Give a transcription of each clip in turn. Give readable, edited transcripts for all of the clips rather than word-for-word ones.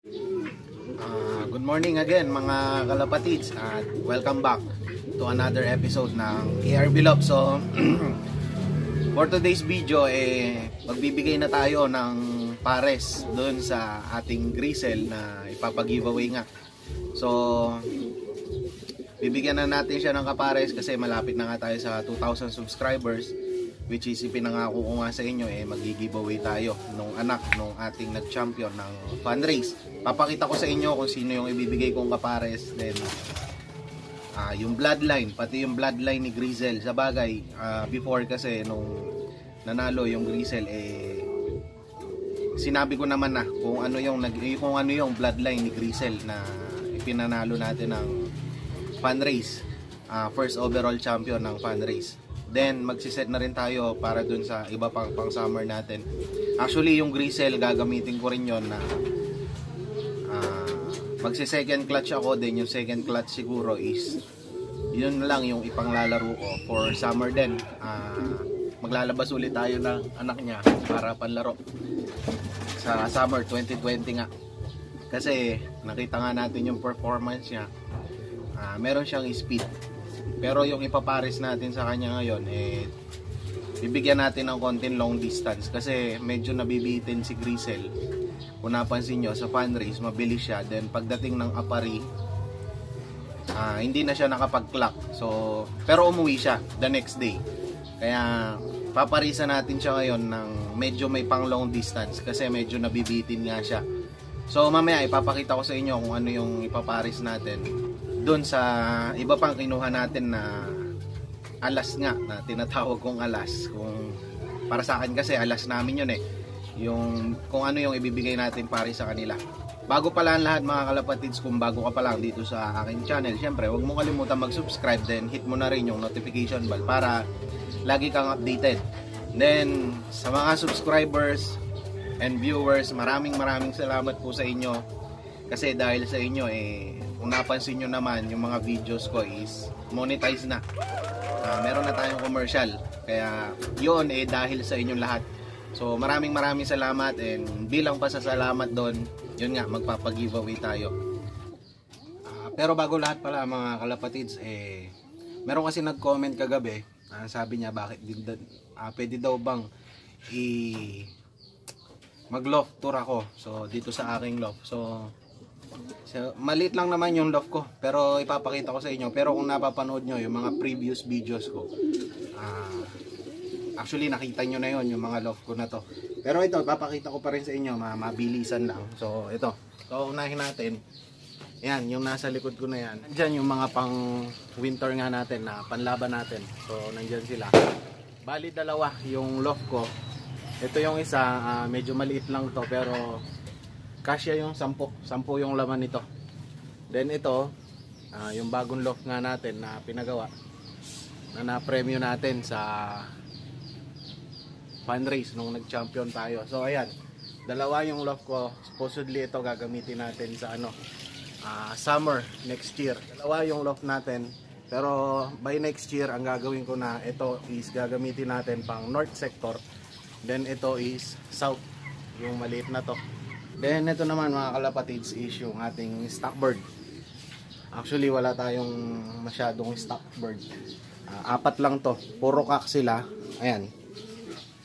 Good morning again mga kalapatids at welcome back to another episode ng ARB Love. So for today's video magbibigay na tayo ng pares doon sa ating Grizzle na ipapag-giveaway nga. So bibigyan na natin siya ng kapares kasi malapit na nga tayo sa 2,000 subscribers, which is ipinangako ko nga sa inyo mag-giveaway tayo nung anak nung ating nag-champion ng fundraise. Papakita ko sa inyo kung sino yung ibibigay kong kapares, then yung bloodline, pati yung bloodline ni Grizzle. Sa bagay, before kasi nung nanalo yung Grizzle, sinabi ko naman na kung ano yung bloodline ni Grizzle na ipinanalo natin ng fundraise, first overall champion ng fundraise. Then magsiset na rin tayo para dun sa iba pang summer natin. Actually yung Grizzle gagamitin ko rin yon na magsi-second clutch ako, then yung second clutch siguro is yun lang yung ipanglalaro ko for summer din. Maglalabas ulit tayo ng anak niya para panlaro sa summer 2020 nga. Kasi nakita nga natin yung performance niya. Meron siyang speed. Pero yung ipapares natin sa kanya ngayon bibigyan natin ng konting long distance kasi medyo nabibitin si Grizzle. Kung napansin nyo sa fundraise, mabilis siya. Then pagdating ng apari, hindi na siya nakapag-clock. So, pero umuwi siya the next day. Kaya paparisan natin siya ngayon ng medyo may pang long distance kasi medyo nabibitin nga siya. So mamaya ipapakita ko sa inyo kung ano yung ipaparis natin doon sa iba pang kinuha natin na alas nga, na tinatawag kong alas. Kung para sa akin kasi alas namin yun yung kung ano yung ibibigay natin pare sa kanila. Bago pala ang lahat mga kalapatids, kung bago ka pa lang dito sa aking channel, syempre huwag mo kalimutan mag-subscribe, then hit mo na rin yung notification bell para lagi kang updated. Then sa mga subscribers and viewers, maraming salamat po sa inyo kasi dahil sa inyo kung napansin nyo naman yung mga videos ko is monetize na. Meron na tayong commercial, kaya yun dahil sa inyong lahat. So maraming salamat, and bilang pasasalamat doon, yun nga, magpapag-giveaway tayo. Pero bago lahat pala mga kalapatids, meron kasi nag-comment kagabi, sabi niya bakit pwede daw bang mag-loft tour ako dito sa aking loft. So maliit lang naman yung loft ko, pero ipapakita ko sa inyo. Pero kung napapanood nyo yung mga previous videos ko, actually nakita nyo na yon yung mga loft ko na to. Pero ito papakita ko pa rin sa inyo, mabilisan lang. So ito, unahin natin. Yan, yung nasa likod ko na yan. Nandyan yung mga pang winter nga natin na panlaban natin. So nandyan sila. Bali dalawa yung loft ko. Ito yung isa, medyo maliit lang to, pero kasya yung 10 yung laman nito. Then ito, yung bagong loft nga natin na pinagawa, na na-premyo natin sa fundraise nung nag-champion tayo. So ayan, dalawa yung loft ko. Supposedly ito gagamitin natin sa summer next year. Dalawa yung loft natin, pero by next year ang gagawin ko na ito is gagamitin natin pang north sector. Then ito is south, yung maliit na to. Then ito naman mga kalapatids is yung ating stock bird. Actually wala tayong masyadong stock bird. 4 lang to, puro cock sila. Ayan,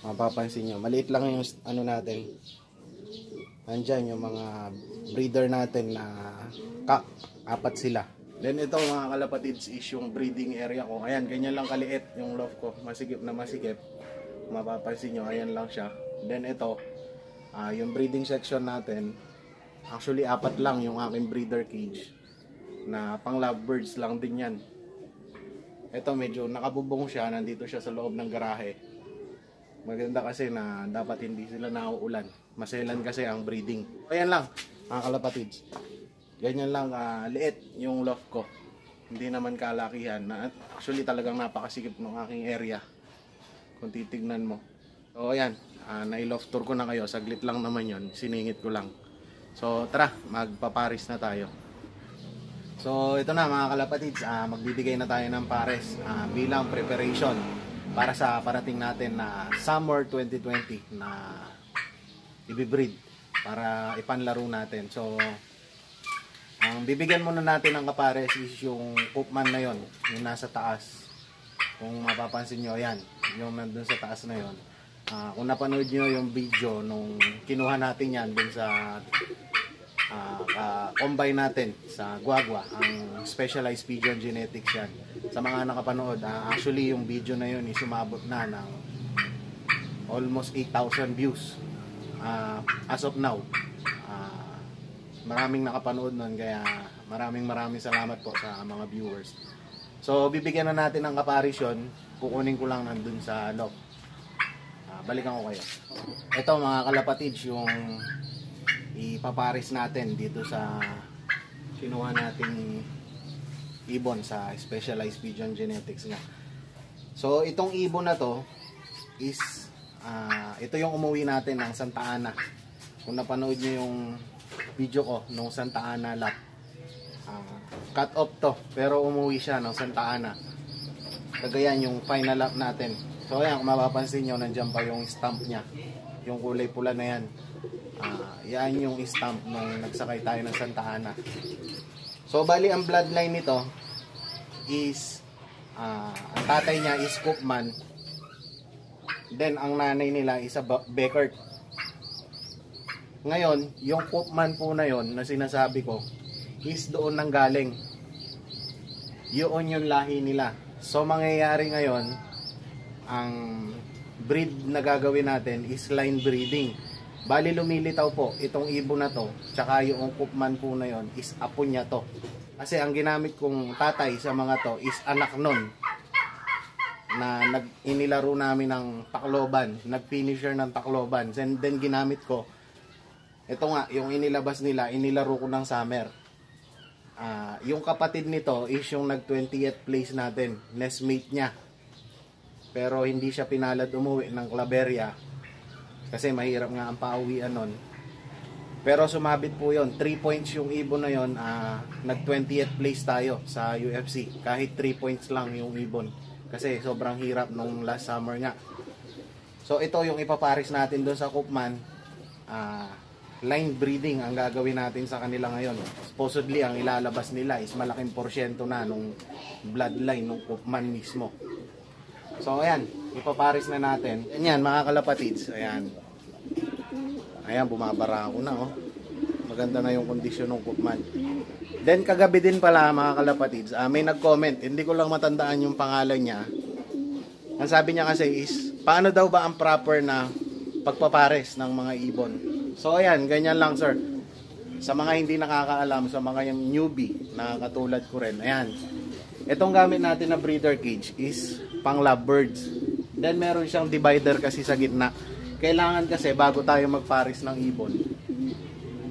mapapansin nyo, maliit lang yung natin. Nandyan yung mga breeder natin na cock, 4 sila. Then ito mga kalapatids is yung breeding area ko. Ayan, ganyan lang kaliit yung loft ko, masikip na masikip. Mapapansin nyo, ayan lang siya. Then ito, yung breeding section natin, actually 4 lang yung aking breeder cage na pang lovebirds lang din yan. Ito medyo nakabubong siya, nandito siya sa loob ng garahe. Maganda kasi na dapat hindi sila nauulan, maselan kasi ang breeding. Ayan lang mga kalapatids, ganyan lang liit yung loft ko, hindi naman kalakihan. Actually talagang napakasikip ng aking area kung titignan mo. So ayan, nai-loft tour ko na kayo, saglit lang naman yon, siningit ko lang. So tara, magpaparis na tayo. So ito na mga kalapatids, magbibigay na tayo ng pares bilang preparation para sa parating natin na summer 2020 na ibibreed para ipanlaro natin. So, ang bibigyan muna natin ng kapares is yung Koopman na yon, yung nasa taas. Kung mapapansin nyo, yan, yung nandun sa taas na yon. Kung napanood nyo yung video nung kinuha natin yan dun sa combine natin sa Guagua, ang Specialized Pigeon Genetics yan. Sa mga nakapanood, actually yung video na yun is umabot na ng almost 8,000 views as of now. Maraming nakapanood nun, kaya maraming salamat po sa mga viewers. So bibigyan na natin ng kaparisyon, kukunin ko lang nandun sa loob. Balikan ko kayo. Ito mga kalapatids, yung ipaparis natin dito sa kinuha nating ibon sa Specialized Pigeon Genetics nga. So itong ibon na to is ito yung umuwi natin ng Santa Ana. Kung napanood nyo yung video ko nung Santa Ana lap, cut off to, pero umuwi siya ng Santa Ana. Kagayan yung final lap natin. So ayan, kung mapapansin nyo, nandyan pa yung stamp nya, yung kulay pula na yan. Yan yung stamp nung nagsakay tayo ng Santa Ana. So bali ang bloodline nito is ang tatay niya is Koopman, then ang nanay nila is a Beckert. Ngayon yung Koopman po na yon na sinasabi ko is doon nang galing, yun yung lahi nila. So mangyayari ngayon, ang breed na gagawin natin is line breeding. Bali lumilitaw po itong ibon na to, tsaka yung Koopman po na yon is apo niya to. Kasi ang ginamit kong tatay sa mga to is anak nun na inilaro namin ng Tacloban, nag-finisher ng Tacloban. And then ginamit ko, ito nga, yung inilabas nila, inilaro ko ng summer. Yung kapatid nito is yung nag-20th place natin, nestmate niya. Pero hindi siya pinalad umuwi ng Claveria kasi mahirap nga ang pauwian nun. Pero sumabit po yon, 3 points yung ibon na yon. Nag 20th place tayo sa UFC kahit 3 points lang yung ibon kasi sobrang hirap nung last summer nga. So ito yung ipaparis natin doon sa Koopman. Line breeding ang gagawin natin sa kanila ngayon. Supposedly ang ilalabas nila is malaking porsyento na nung bloodline ng Koopman mismo. So ayan, ipaparis na natin. Ayan mga kalapatids, ayan. Ayan, bumabara ako na oh. Maganda na yung kondisyon ng Koopman. Then kagabi din pala mga kalapatids, may nag-comment, hindi ko lang matandaan yung pangalan niya. Ang sabi niya kasi is, paano daw ba ang proper na pagpapares ng mga ibon? So ayan, ganyan lang sir. Sa mga hindi nakakaalam, sa mga yung newbie na katulad ko rin, ayan. Itong gamit natin na breeder cage is pang lovebirds. Then meron siyang divider kasi sa gitna. Kailangan kasi bago tayo magparis ng ibon,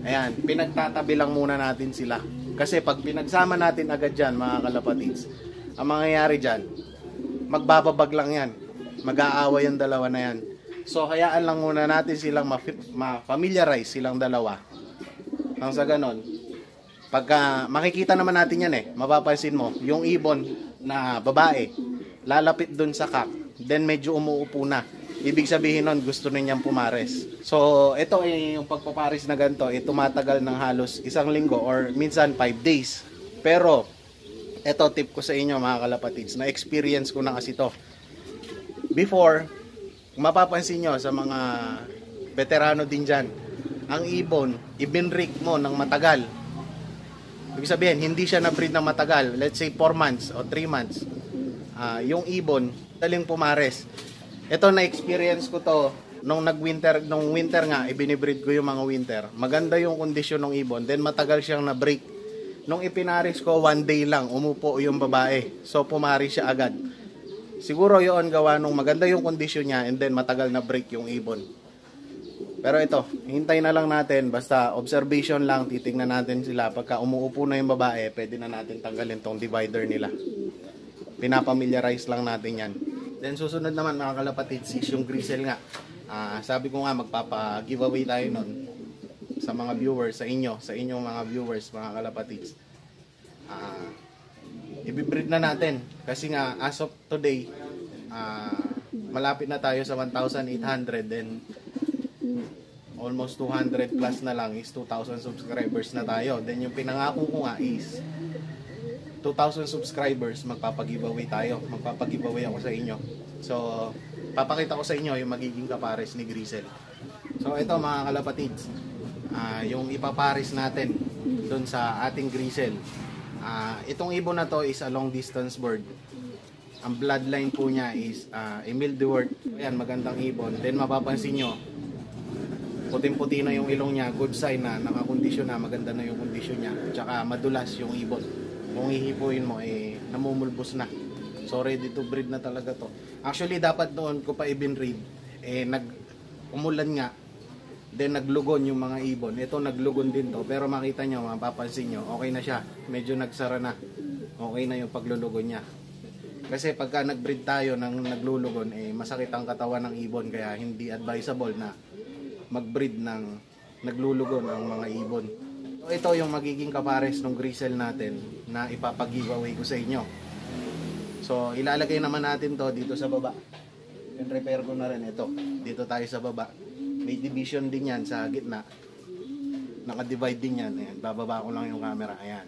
ayan, pinagtatabi lang muna natin sila. Kasi pag pinagsama natin agad dyan mga kalapatids, ang mangyayari dyan, magbababag lang yan. Mag-aaway yung dalawa na yan. So hayaan lang muna natin silang ma-familiarize silang dalawa. Nang sa ganon, pagka makikita naman natin yan mapapansin mo, yung ibon na babae, lalapit dun sa kak, then medyo umuupo na. Ibig sabihin nun, gusto niyang pumares. So, ito yung pagpapares na ganito, tumatagal ng halos 1 linggo or minsan 5 days. Pero, ito tip ko sa inyo mga kalapatids, na experience ko na kasi to. Before, mapapansin nyo sa mga veterano din dyan, ang ibon, ibinrig mo ng matagal. Ibig sabihin, hindi siya na-breed ng matagal. Let's say 4 months o 3 months. Yung ibon, daling pumares. Ito na-experience ko to nung winter nga, ibinibreed ko yung mga winter. Maganda yung kondisyon ng ibon, then matagal siyang na-break. Nung ipinaris ko, 1 day lang, umupo yung babae. So, pumaris siya agad. Siguro yun gawa nung maganda yung kondisyon niya, and then matagal na break yung ibon. Pero ito, hintay na lang natin, basta observation lang, titingnan natin sila. Pagka umuupo na yung babae, pwede na natin tanggalin tong divider nila. Pinapamiliarize lang natin yan. Then susunod naman mga kalapatids is yung gristle nga. Sabi ko nga magpapa-giveaway tayo nun sa mga viewers, sa inyong mga viewers, mga kalapatids. Ibibreed na natin kasi nga as of today, malapit na tayo sa 1,800, then almost 200 plus na lang is 2,000 subscribers na tayo. Then yung pinangako ko nga is 2,000 subscribers, magpapag-giveaway tayo. Magpapag-giveaway ako sa inyo. So, papakita ko sa inyo yung magiging kapares ni Grisel. So, ito mga kalapatids, yung ipapares natin doon sa ating Grisel. Itong ibon na to is a long distance bird. Ang bloodline po niya is Emil Dewart. Ayan, magandang ibon. Then mapapansin nyo, puting-puti na yung ilong niya, good sign na nakakondisyon na, maganda na yung kondisyon niya. Tsaka madulas yung ibon. Kung hihipuin mo, namumulbos na. So ready to breed na talaga to. Actually, dapat doon ko pa i-breed. Umulan nga. Then naglugon yung mga ibon. Ito naglugon din to. Pero makita nyo, mapapansin nyo, okay na siya. Medyo nagsara na. Okay na yung paglulugon niya. Kasi pagka nag-breed tayo ng naglulugon, masakit ang katawan ng ibon. Kaya hindi advisable na mag-breed ng naglulugon ang mga ibon. So, ito yung magiging kapares ng Grisel natin na ipapag-giveaway ko sa inyo. So, ilalagay naman natin to dito sa baba. And repair ko na rin ito. Dito tayo sa baba. May division din yan sa gitna. Naka-divide din yan. Ayan, bababa ko lang yung camera. Ayan.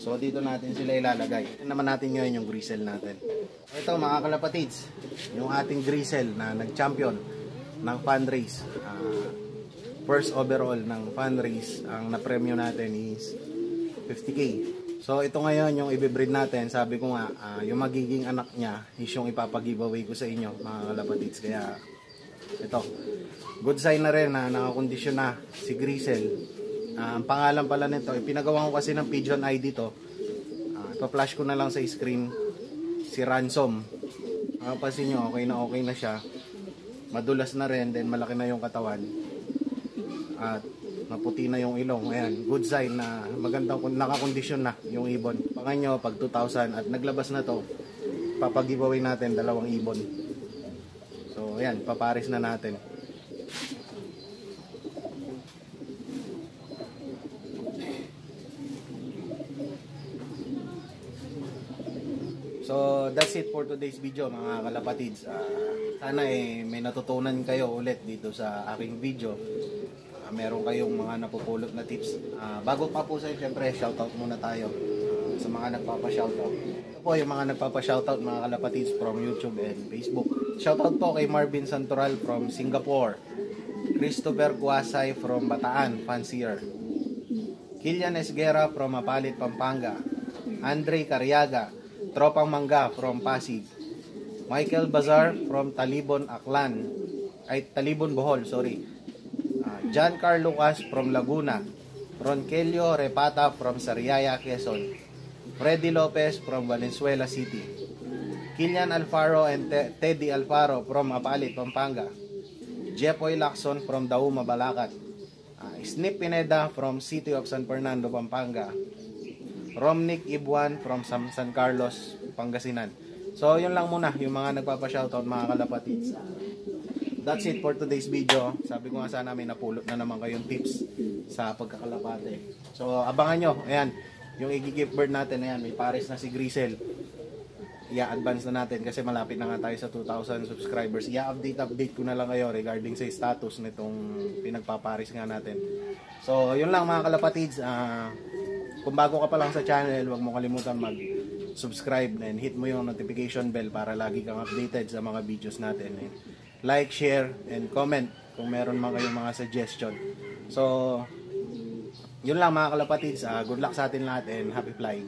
So, dito natin sila ilalagay. Ito naman natin ngayon yung Grisel natin. Ito mga kalapatids, yung ating Grisel na nag-champion ng fundraise. First overall ng fundraise, ang na-premyo natin is 50k. So ito ngayon yung i-breed natin. Sabi ko nga, yung magiging anak niya is yung ipapag-giveaway ko sa inyo mga kalapatids. Kaya ito, good sign na rin na nakakondisyon na si Grisel. Ang pangalan pala nito, ipinagawa ko kasi ng Pigeon ID to. Ipa-flash ko na lang sa screen, si Ransom. Papansin nyo, okay na siya. Madulas na rin, then malaki na yung katawan at maputi na yung ilong. Ayan, good sign na magandang nakakondisyon na yung ibon. Pangan nyo, pag 2,000 at naglabas na to, papag-giveaway natin 2 ibon. So ayan, paparis na natin. So that's it for today's video mga kalapatids. Sana may natutunan kayo ulit dito sa aking video. Meron kayong mga napupulot na tips. Bago pa po siyempre, shoutout muna tayo sa mga nagpapa-shoutout. Ito po yung mga nagpapa-shoutout mga kalapatids from YouTube and Facebook. Shoutout po kay Marvin Santoral from Singapore. Christopher Guasay from Bataan, Fancier. Kilian Esguera from Mapalit, Pampanga. Andre Cariaga, Tropang Mangga from Pasig. Michael Bazar from Talibon, Bohol, sorry. John Carl Lucas from Laguna. Ronquelio Repata from Sariaya, Quezon. Freddy Lopez from Valenzuela City. Kilian Alfaro and Teddy Alfaro from Mapalit, Pampanga. Jepoy Lacson from Dauma, Balacat. Snip Pineda from City of San Fernando, Pampanga. Romnick Ibuan from San Carlos, Pangasinan. So, yun lang muna yung mga nagpapa-shoutout mga kalapatids. That's it for today's video. Sabi ko nga sana may napulot na naman kayong tips sa pagkakalapate. So, abangan nyo. Ayan, yung i-gift bird natin. Ayan, may pares na si Grisel. I-advance na natin kasi malapit na nga tayo sa 2,000 subscribers. I-update ko na lang kayo regarding sa status nitong pinagpaparis nga natin. So, yun lang mga kalapatids. Kung bago ka pa lang sa channel, huwag mo kalimutan mag-subscribe and hit mo yung notification bell para lagi kang updated sa mga videos natin. Like, share, and comment kung meron man kayong mga suggestion. So, yun lang mga kalapatids. Good luck sa atin lahat and happy flying.